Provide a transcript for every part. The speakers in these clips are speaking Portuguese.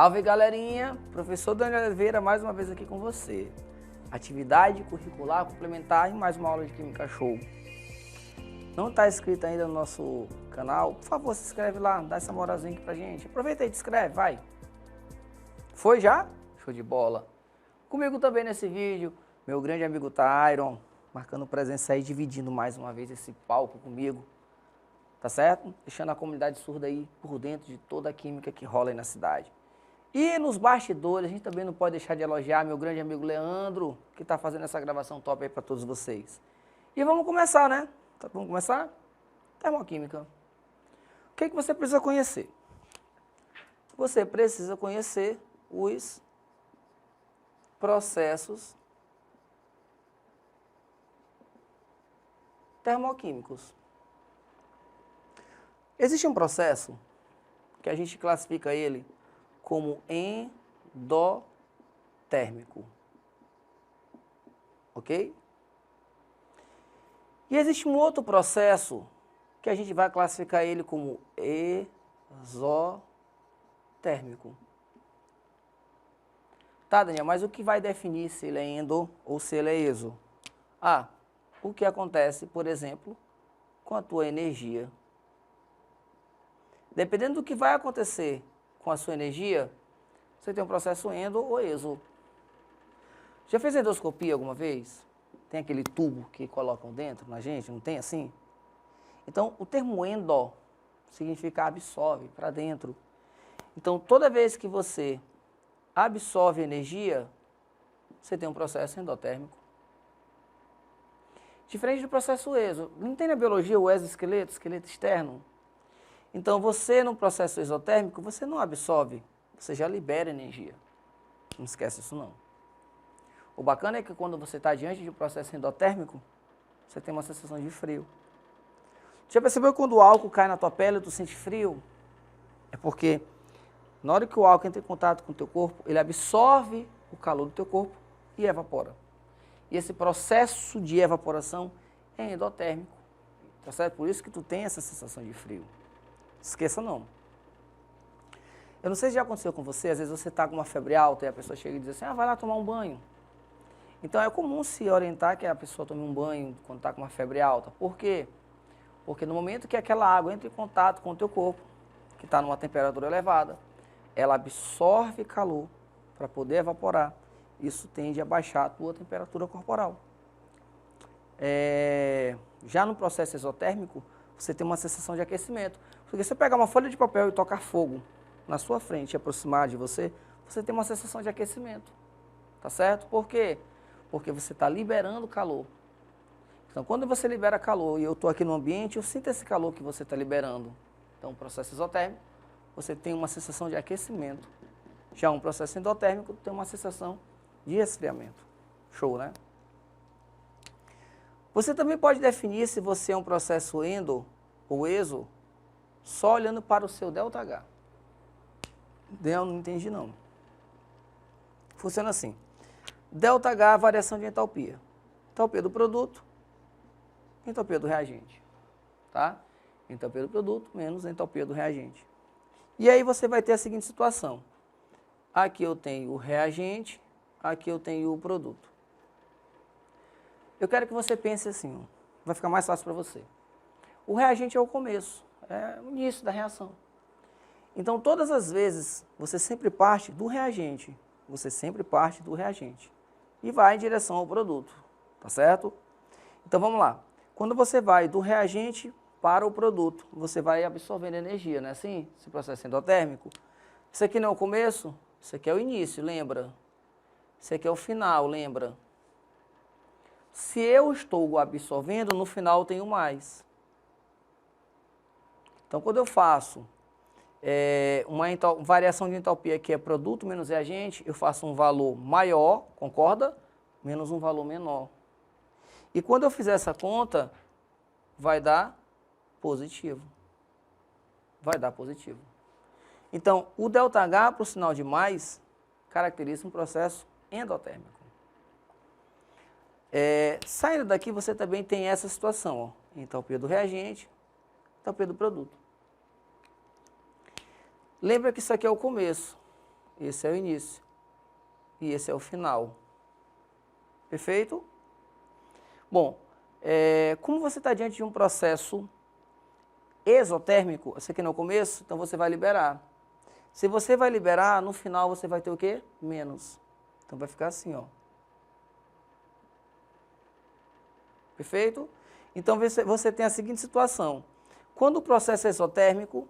Salve, galerinha! Professor Daniel Oliveira mais uma vez aqui com você. Atividade curricular complementar e mais uma aula de Química Show. Não está inscrito ainda no nosso canal? Por favor, se inscreve lá, dá essa moralzinha aqui pra gente. Aproveita e te inscreve, vai! Foi já? Show de bola! Comigo também nesse vídeo, meu grande amigo Tyron, marcando presença aí, dividindo mais uma vez esse palco comigo. Tá certo? Deixando a comunidade surda aí por dentro de toda a química que rola aí na cidade. E nos bastidores, a gente também não pode deixar de elogiar meu grande amigo Leandro, que está fazendo essa gravação top aí para todos vocês. E vamos começar, né? Vamos começar? Termoquímica. O que você precisa conhecer? Você precisa conhecer os processos termoquímicos. Existe um processo que a gente classifica ele como endotérmico, ok? E existe um outro processo que a gente vai classificar ele como exotérmico. Tá, Daniel, mas o que vai definir se ele é endo ou se ele é exo? Ah, o que acontece, por exemplo, com a tua energia. Dependendo do que vai acontecer com a sua energia, você tem um processo endo ou exo. Já fez endoscopia alguma vez? Tem aquele tubo que colocam dentro na gente, não tem assim? Então, o termo endo significa absorve para dentro. Então, toda vez que você absorve energia, você tem um processo endotérmico. Diferente do processo exo. Não tem na biologia o exoesqueleto, esqueleto externo? Então, você no processo exotérmico, você não absorve, você já libera energia. Não esquece isso não. O bacana é que quando você está diante de um processo endotérmico, você tem uma sensação de frio. Já percebeu quando o álcool cai na tua pele e tu sente frio? É porque na hora que o álcool entra em contato com o teu corpo, ele absorve o calor do teu corpo e evapora. E esse processo de evaporação é endotérmico. Tá certo? Por isso que tu tem essa sensação de frio. Esqueça não. Eu não sei se já aconteceu com você, às vezes você está com uma febre alta e a pessoa chega e diz assim, vai lá tomar um banho. Então é comum se orientar que a pessoa tome um banho quando está com uma febre alta. Por quê? Porque no momento que aquela água entra em contato com o teu corpo, que está numa temperatura elevada, ela absorve calor para poder evaporar. Isso tende a baixar a tua temperatura corporal. Já no processo exotérmico, você tem uma sensação de aquecimento. Porque se você pegar uma folha de papel e tocar fogo na sua frente e aproximar de você, você tem uma sensação de aquecimento. Tá certo? Por quê? Porque você está liberando calor. Então, quando você libera calor e eu estou aqui no ambiente, eu sinto esse calor que você está liberando. Então, o processo exotérmico, você tem uma sensação de aquecimento. Já um processo endotérmico tem uma sensação de esfriamento. Show, né? Você também pode definir se você é um processo endo ou exo só olhando para o seu ΔH. Eu não entendi não. Funciona assim. ΔH é a variação de entalpia. Entalpia do produto, entalpia do reagente. Tá? Entalpia do produto menos entalpia do reagente. E aí você vai ter a seguinte situação. Aqui eu tenho o reagente, aqui eu tenho o produto. Eu quero que você pense assim, vai ficar mais fácil para você. O reagente é o começo, é o início da reação. Então, todas as vezes, você sempre parte do reagente. Você sempre parte do reagente. E vai em direção ao produto, tá certo? Então, vamos lá. Quando você vai do reagente para o produto, você vai absorvendo energia, não é assim? Esse processo endotérmico. Isso aqui não é o começo, isso aqui é o início, lembra? Isso aqui é o final, lembra? Se eu estou absorvendo, no final eu tenho mais. Então, quando eu faço uma variação de entalpia que é produto menos reagente, eu faço um valor maior, concorda? Menos um valor menor. E quando eu fizer essa conta, vai dar positivo. Vai dar positivo. Então, o ΔH para o sinal de mais caracteriza um processo endotérmico. Saindo daqui, você também tem essa situação, ó, entalpia do reagente, entalpia do produto. Lembra que isso aqui é o começo. esse é o início e esse é o final. Perfeito? Bom, como você está diante de um processo exotérmico, esse aqui no começo, então você vai liberar. Se você vai liberar, no final você vai ter o quê? Menos. Então vai ficar assim, ó. Perfeito? Então você tem a seguinte situação. Quando o processo é exotérmico,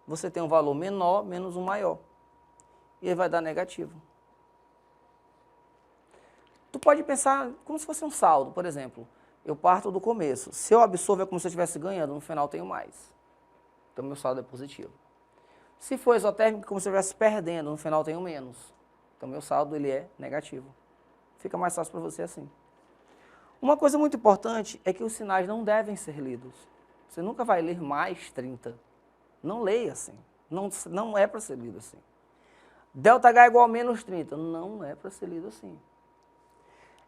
você tem um valor menor menos um maior. E ele vai dar negativo. Tu pode pensar como se fosse um saldo, por exemplo. Eu parto do começo. Se eu absorvo é como se eu estivesse ganhando, no final eu tenho mais. Então meu saldo é positivo. Se for exotérmico, é como se eu estivesse perdendo, no final eu tenho menos. Então meu saldo ele é negativo. Fica mais fácil para você assim. Uma coisa muito importante é que os sinais não devem ser lidos. Você nunca vai ler mais 30. Não leia assim. Não é para ser lido assim. ΔH é igual a menos 30. Não é para ser lido assim.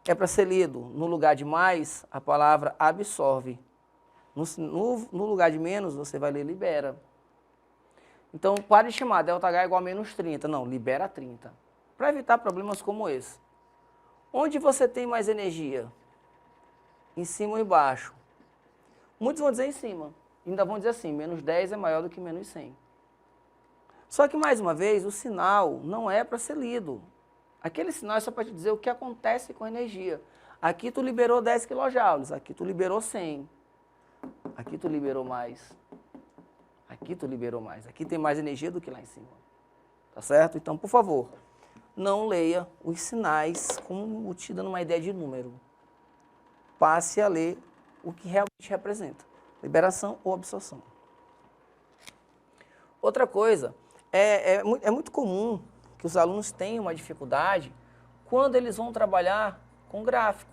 É para ser lido no lugar de mais, a palavra absorve. No lugar de menos, você vai ler libera. Então, pare de chamar ΔH é igual a menos 30. Não, libera 30. Para evitar problemas como esse. Onde você tem mais energia? Em cima ou embaixo? Muitos vão dizer em cima. Ainda vão dizer assim, menos 10 é maior do que menos 100. Só que, mais uma vez, o sinal não é para ser lido. Aquele sinal é só para te dizer o que acontece com a energia. Aqui tu liberou 10 kJ, aqui tu liberou 100. Aqui tu liberou mais. Aqui tu liberou mais. Aqui tem mais energia do que lá em cima. Tá certo? Então, por favor, não leia os sinais como te dando uma ideia de número. Passe a ler o que realmente representa. Liberação ou absorção. Outra coisa, é muito comum que os alunos tenham uma dificuldade quando eles vão trabalhar com gráfico.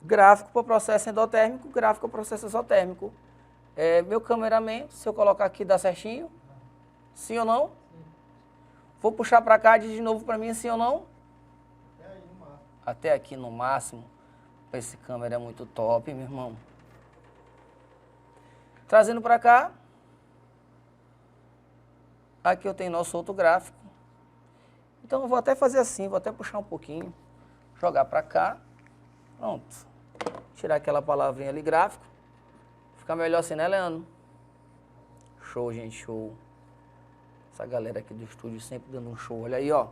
Gráfico para o processo endotérmico, gráfico para o processo exotérmico. Meu cameraman, se eu colocar aqui, dá certinho? Sim ou não? Sim. Vou puxar para cá, diz de novo para mim, sim ou não? Até aí no máximo. Até aqui no máximo. Esse câmera é muito top, meu irmão. Trazendo para cá. Aqui eu tenho nosso outro gráfico. Então eu vou até fazer assim, vou até puxar um pouquinho. Jogar para cá. Pronto. Tirar aquela palavrinha ali, gráfico. Fica melhor assim, né, Leandro? Show, gente, show. Essa galera aqui do estúdio sempre dando um show. Olha aí, ó.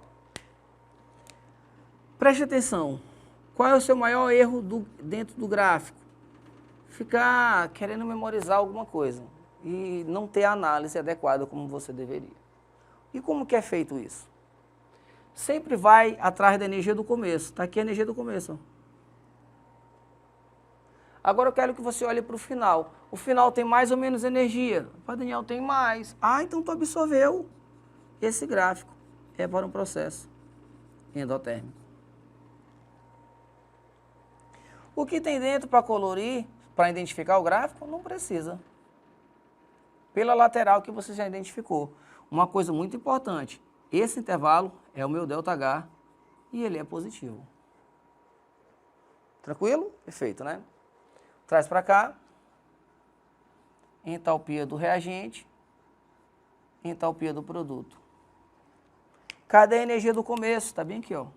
Preste atenção. Qual é o seu maior erro dentro do gráfico? Ficar querendo memorizar alguma coisa e não ter a análise adequada como você deveria. E como que é feito isso? Sempre vai atrás da energia do começo. Está aqui a energia do começo. Ó. Agora eu quero que você olhe para o final. O final tem mais ou menos energia? Pai Daniel, tem mais. Ah, então tu absorveu. Esse gráfico é para um processo endotérmico. O que tem dentro para colorir, para identificar o gráfico? Não precisa. Pela lateral que você já identificou. Uma coisa muito importante, esse intervalo é o meu ΔH e ele é positivo. Tranquilo? Perfeito, né? Traz para cá. Entalpia do reagente. Entalpia do produto. Cadê a energia do começo? Está bem aqui, ó.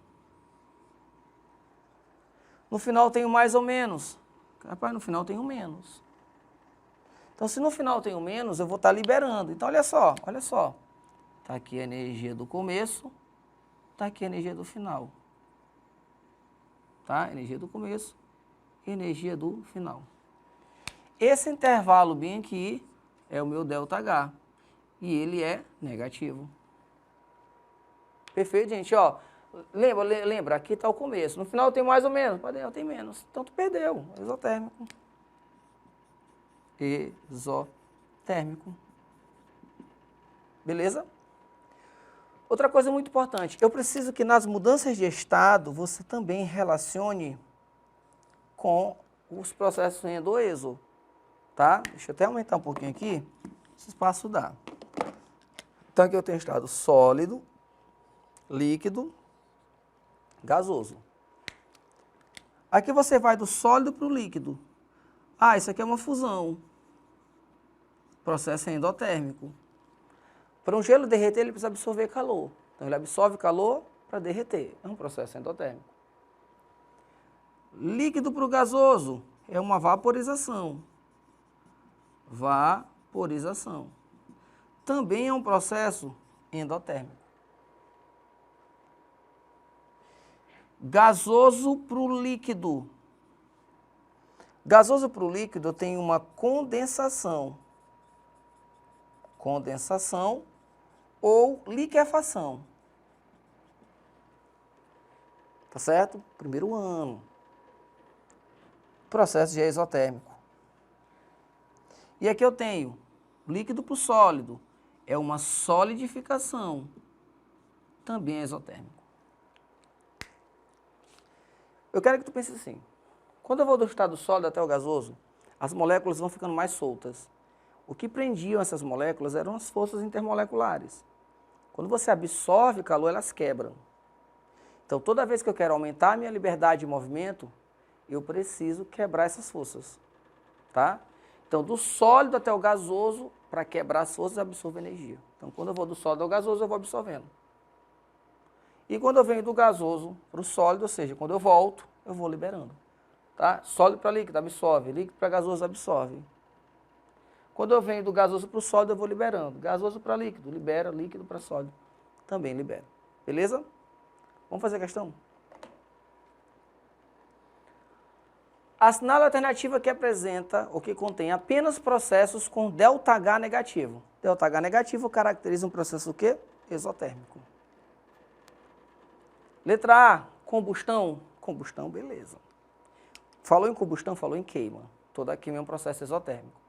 No final tenho mais ou menos. Rapaz, no final tenho menos. Então, se no final tenho menos, eu vou estar liberando. Então, olha só, olha só. Está aqui a energia do começo, está aqui a energia do final. Tá? Energia do começo, energia do final. Esse intervalo bem aqui é o meu ΔH. E ele é negativo. Perfeito, gente? Ó, lembra, aqui está o começo. No final tem mais ou menos. Eu tenho menos. Então tu perdeu. Exotérmico. Exotérmico. Beleza? Outra coisa muito importante. Eu preciso que nas mudanças de estado você também relacione com os processos endo-exo. Tá? Deixa eu até aumentar um pouquinho aqui. Esse espaço dá. Então aqui eu tenho estado sólido, líquido, gasoso. Aqui você vai do sólido para o líquido. Ah, isso aqui é uma fusão. processo endotérmico. Para um gelo derreter, ele precisa absorver calor. Então, ele absorve calor para derreter. É um processo endotérmico. Líquido para o gasoso é uma vaporização. Vaporização. Também é um processo endotérmico. Gasoso para o líquido. Gasoso para o líquido tem uma condensação. Condensação ou liquefação. Tá certo? Primeiro ano. Processo de exotérmico. E aqui eu tenho líquido para o sólido. É uma solidificação. Também é exotérmico. Eu quero que tu pense assim. Quando eu vou do estado sólido até o gasoso, as moléculas vão ficando mais soltas. O que prendiam essas moléculas eram as forças intermoleculares. Quando você absorve calor, elas quebram. Então, toda vez que eu quero aumentar a minha liberdade de movimento, eu preciso quebrar essas forças. Tá? Então, do sólido até o gasoso, para quebrar as forças, eu absorvo energia. Então, quando eu vou do sólido ao gasoso, eu vou absorvendo. E quando eu venho do gasoso para o sólido, ou seja, quando eu volto, eu vou liberando. Tá? Sólido para líquido, absorve. Líquido para gasoso, absorve. Quando eu venho do gasoso para o sólido, eu vou liberando. Gasoso para líquido, libera. Líquido para sólido, também libera. Beleza? Vamos fazer a questão? Assinale a alternativa que apresenta ou que contém apenas processos com ΔH negativo. ΔH negativo caracteriza um processo o quê? Exotérmico. Letra A, combustão. Combustão, beleza. Falou em combustão, falou em queima. Toda queima é um processo exotérmico.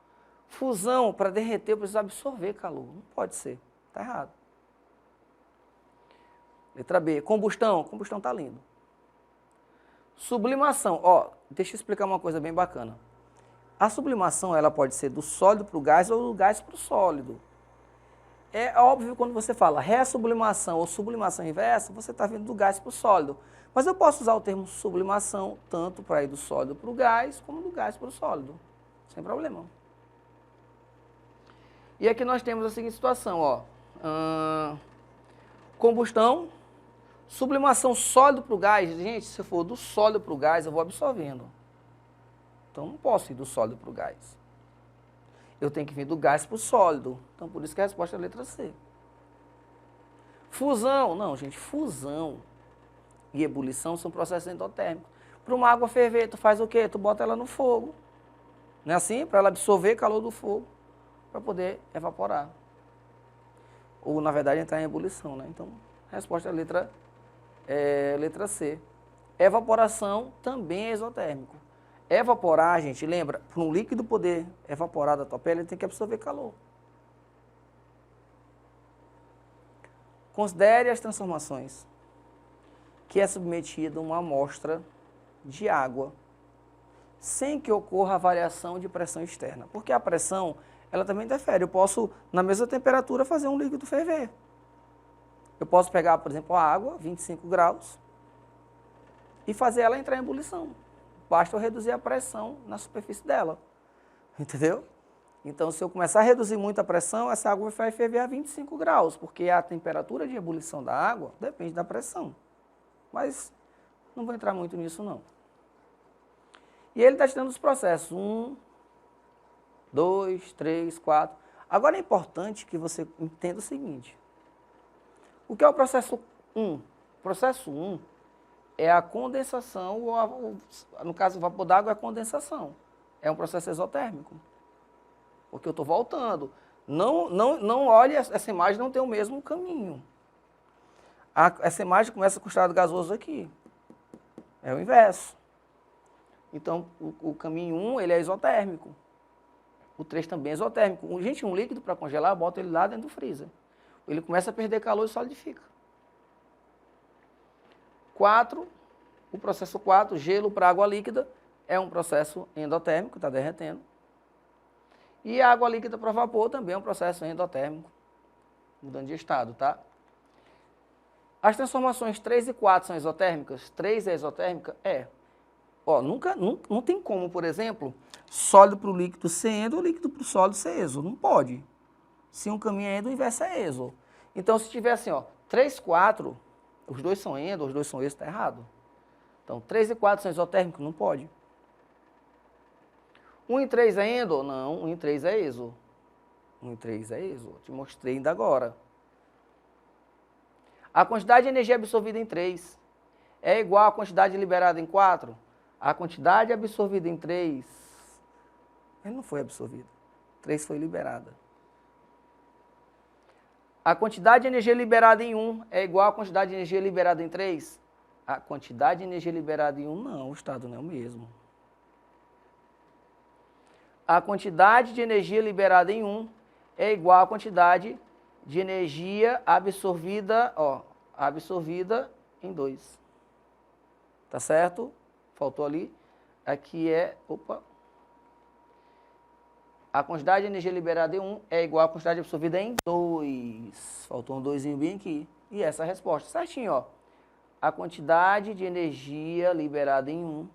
Fusão, para derreter, eu preciso absorver calor. Não pode ser. Está errado. Letra B, combustão. Combustão está lindo. Sublimação. Ó, deixa eu explicar uma coisa bem bacana. A sublimação, ela pode ser do sólido para o gás ou do gás para o sólido. É óbvio quando você fala ressublimação ou sublimação inversa, você está vindo do gás para o sólido. Mas eu posso usar o termo sublimação tanto para ir do sólido para o gás, como do gás para o sólido. Sem problema. E aqui nós temos a seguinte situação, ó. Combustão, sublimação sólido para o gás. Gente, se eu for do sólido para o gás, eu vou absorvendo. Então, não posso ir do sólido para o gás. Eu tenho que vir do gás para o sólido. Então, por isso que a resposta é a letra C. Fusão. Não, gente, fusão e ebulição são processos endotérmicos. Para uma água ferver, tu faz o quê? Tu bota ela no fogo. Não é assim? Para ela absorver calor do fogo, para poder evaporar. Ou, na verdade, entrar em ebulição, né? Então, a resposta é letra C. Evaporação também é exotérmico. Evaporar, gente, lembra, para um líquido poder evaporar da tua pele, ele tem que absorver calor. Considere as transformações que é submetida uma amostra de água sem que ocorra a variação de pressão externa. Porque a pressão, ela também interfere. Eu posso, na mesma temperatura, fazer um líquido ferver. Eu posso pegar, por exemplo, a água, 25 graus, e fazer ela entrar em ebulição. Basta eu reduzir a pressão na superfície dela. Entendeu? Então, se eu começar a reduzir muito a pressão, essa água vai ferver a 25 graus, porque a temperatura de ebulição da água depende da pressão. Mas não vou entrar muito nisso, não. E ele está te dando os processos. 1, 2, 3, 4. Agora é importante que você entenda o seguinte. O que é o processo 1? O processo 1 é a condensação, no caso, o vapor d'água é a condensação. É um processo exotérmico. Porque eu estou voltando. Não olhe, essa imagem não tem o mesmo caminho. Essa imagem começa com o estado gasoso aqui. É o inverso. Então, o caminho 1, ele é exotérmico. O 3 também é exotérmico. Gente, um líquido para congelar, bota ele lá dentro do freezer. Ele começa a perder calor e solidifica. 4, o processo 4, gelo para água líquida, é um processo endotérmico, está derretendo. E a água líquida para vapor também é um processo endotérmico, mudando de estado, tá? As transformações 3 e 4 são exotérmicas? 3 é exotérmica? É. Ó, não tem como, por exemplo, sólido para o líquido ser endo ou líquido para o sólido ser exo. Não pode. Se um caminho é endo, o inverso é exo. Então, se tiver assim, ó, 3, 4, os dois são endo, os dois são exo, está errado. Então, 3 e 4 são isotérmicos? Não pode. 1 e 3 é endo? Não, 1 e 3 é exo. 1 e 3 é exo. Te mostrei ainda agora. A quantidade de energia absorvida em 3 é igual à quantidade liberada em 4? A quantidade absorvida em 3, ele não foi absorvida. 3 foi liberada. A quantidade de energia liberada em 1 é igual à quantidade de energia liberada em 3? A quantidade de energia liberada em 1 não, o estado não é o mesmo. A quantidade de energia liberada em 1 é igual à quantidade de energia absorvida, ó, absorvida em 2. Tá certo? Faltou ali. Aqui é, opa. A quantidade de energia liberada em 1 é igual à quantidade absorvida em 2. Faltou um 2zinho bem aqui. E essa é a resposta. Certinho, ó. A quantidade de energia liberada em 1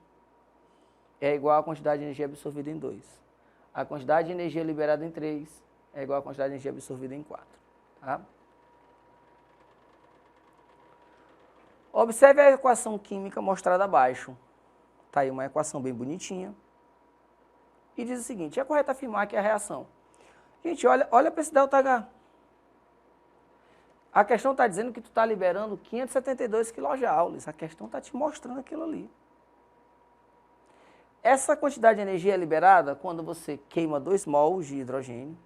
é igual à quantidade de energia absorvida em 2. A quantidade de energia liberada em 3 é igual à quantidade de energia absorvida em 4. Tá? Observe a equação química mostrada abaixo. Está aí uma equação bem bonitinha. E diz o seguinte, é correto afirmar que a reação... Gente, olha para esse ΔH. A questão está dizendo que tu está liberando 572 kJ. A questão está te mostrando aquilo ali. Essa quantidade de energia é liberada quando você queima 2 mols de hidrogênio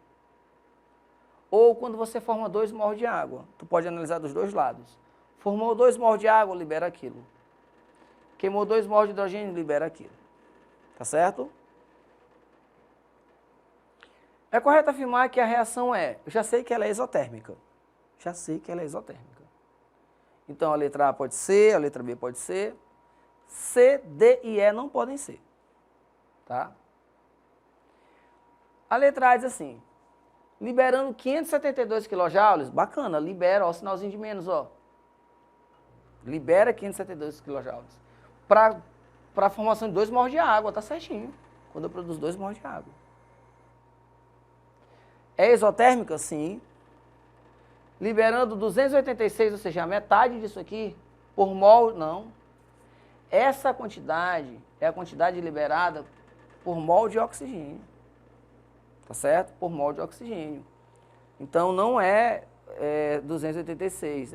ou quando você forma 2 mols de água. Tu pode analisar dos dois lados. Formou 2 mols de água, libera aquilo. Queimou 2 mols de hidrogênio, libera aquilo. Tá certo? É correto afirmar que a reação é... Eu já sei que ela é exotérmica. Já sei que ela é exotérmica. Então, a letra A pode ser, a letra B pode ser. C, D e E não podem ser. Tá? A letra A diz assim, liberando 572 kJ, bacana, libera, ó, o sinalzinho de menos, ó. Libera 572 kJ. Para a formação de 2 mols de água, tá certinho. Quando eu produzo 2 mols de água. É exotérmica? Sim. Liberando 286, ou seja, a metade disso aqui, por mol, não. Essa quantidade é a quantidade liberada por mol de oxigênio. Tá certo? Por mol de oxigênio. Então, não é 286,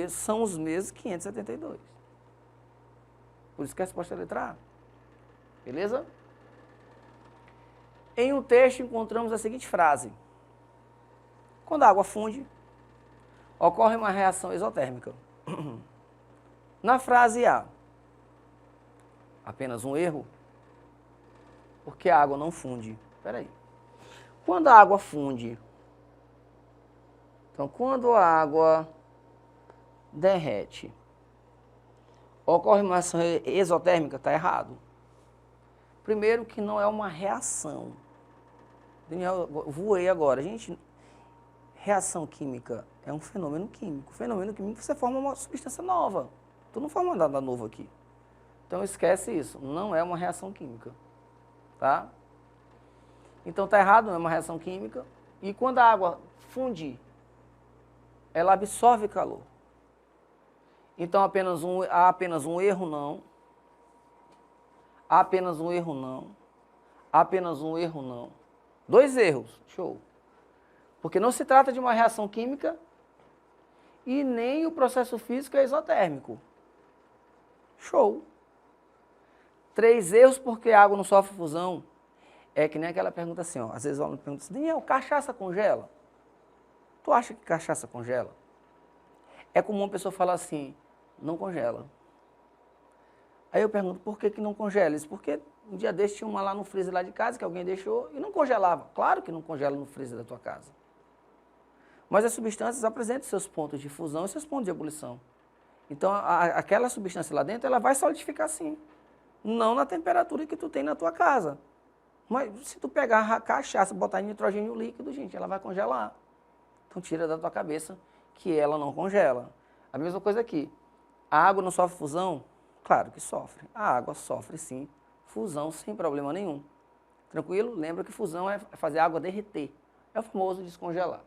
são os mesmos 572. Por isso que a resposta é a letra A. Beleza? Em um texto, encontramos a seguinte frase. Quando a água funde, ocorre uma reação exotérmica. Na frase A, apenas um erro, porque a água não funde. Espera aí. Quando a água funde, então quando a água derrete, ocorre uma reação exotérmica, está errado. Primeiro que não é uma reação. Daniel, voei agora. Gente, reação química é um fenômeno químico. Fenômeno químico você forma uma substância nova. Tu não forma nada novo aqui. Então esquece isso. Não é uma reação química. Tá? Então está errado, não é uma reação química. E quando a água funde, ela absorve calor. Então há apenas um erro, não. Há apenas um erro, não. Há apenas um erro, não. 2 erros. Show. Porque não se trata de uma reação química e nem o processo físico é exotérmico. Show. 3 erros porque a água não sofre fusão. É que nem aquela pergunta assim, ó. Às vezes o aluno pergunta assim, Daniel, cachaça congela? Tu acha que cachaça congela? É comum a pessoa falar assim, não congela. Aí eu pergunto, por que não congela? Isso porque um dia desse tinha uma lá no freezer lá de casa que alguém deixou e não congelava. Claro que não congela no freezer da tua casa. Mas as substâncias apresentam seus pontos de fusão e seus pontos de ebulição. Então, aquela substância lá dentro, ela vai solidificar sim. Não na temperatura que tu tem na tua casa. Mas se tu pegar a cachaça e botar em nitrogênio líquido, gente, ela vai congelar. Então, tira da tua cabeça que ela não congela. A mesma coisa aqui. A água não sofre fusão? Claro que sofre. A água sofre sim, fusão sem problema nenhum. Tranquilo? Lembra que fusão é fazer a água derreter. É o famoso descongelar.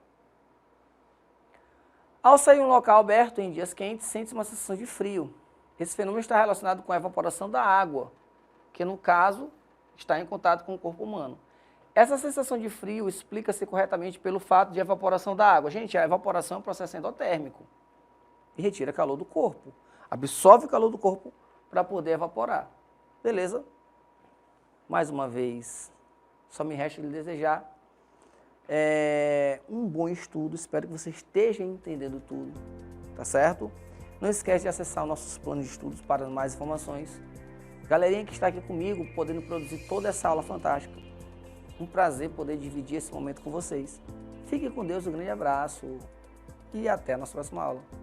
Ao sair em um local aberto em dias quentes, sente-se uma sensação de frio. Esse fenômeno está relacionado com a evaporação da água, que no caso está em contato com o corpo humano. Essa sensação de frio explica-se corretamente pelo fato de evaporação da água. Gente, a evaporação é um processo endotérmico e retira calor do corpo. Absorve o calor do corpo para poder evaporar. Beleza? Mais uma vez, só me resta lhe desejar um bom estudo. Espero que você esteja entendendo tudo, tá certo? Não esquece de acessar os nossos planos de estudos para mais informações. Galerinha que está aqui comigo, podendo produzir toda essa aula fantástica. Um prazer poder dividir esse momento com vocês. Fique com Deus, um grande abraço e até a nossa próxima aula.